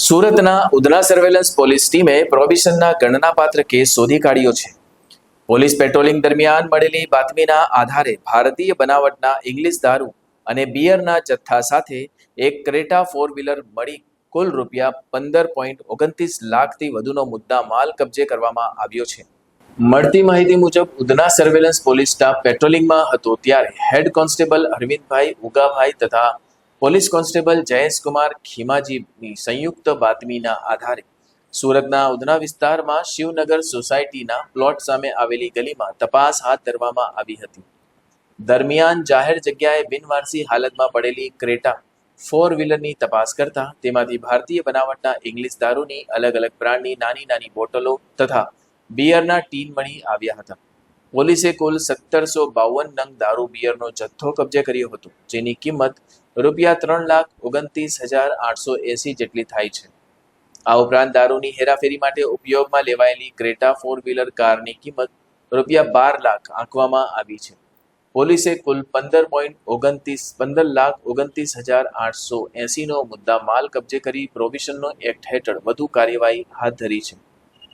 સુરતના Udhna surveillance police ટીમે પ્રોહિબિશનના ગણનાપાત્ર case શોધી કાઢ્યો છે. પોલીસ પેટ્રોલિંગ દરમિયાન મળેલી બાતમીના આધારે ભારતીય બનાવટના ઇંગ્લિશ દારૂ અને બિયરના જથ્થા સાથે એક ક્રેટા ફોર વ્હીલર મળી કુલ રૂપિયા 15.29 લાખથી વધુનો મુદ્દા માલ કબજે કરવામાં આવ્યો છે. મળતી માહિતી મુજબ ઉધના સર્વેલન્સ પોલીસ સ્ટાફ પેટ્રોલિંગમાં હતો ત્યારે હેડ કોન્સ્ટેબલ અરવિંદભાઈ ઉગાભાઈ તથા પોલીસ કોન્સ્ટેબલ જયેશકુમાર ખીમાજીની સંયુક્ત બાતમીના આધારે સુરતના ઉધના વિસ્તારમાં શિવનગર સોસાયટીના પ્લોટ સામે આવેલી ગલીમાં તપાસ હાથ ધરવામાં આવી હતી. દરમિયાન જાહેર જગ્યાએ બિનવારસી હાલતમાં પડેલી ક્રેટા ફોર વ્હીલરની તપાસ કરતા તેમાંથી ભારતીય બનાવટના ઇંગ્લિશ દારૂની અલગ અલગ બ્રાન્ડની નાની નાની બોટલો તથા બિયરના ટીન મળી આવ્યા હતા. પોલીસે કુલ 1752 નંગ દારૂ બિયરનો જથ્થો કબજે કર્યો હતો, જેની કિંમત રૂપિયા 3,29,880 જેટલી થાય છે. આ ઉપરાંત દારૂની હેરાફેરી માટે ઉપયોગમાં લેવાયેલી ક્રેટા ફોર વ્હીલર કારની કિંમત રૂપિયા 12 લાખ આંકવામાં આવી છે. પોલીસે કુલ 15,29,880 નો મુદ્દા માલ કબજે કરી પ્રોહિબિશનનો એક્ટ હેઠળ વધુ કાર્યવાહી હાથ ધરી છે.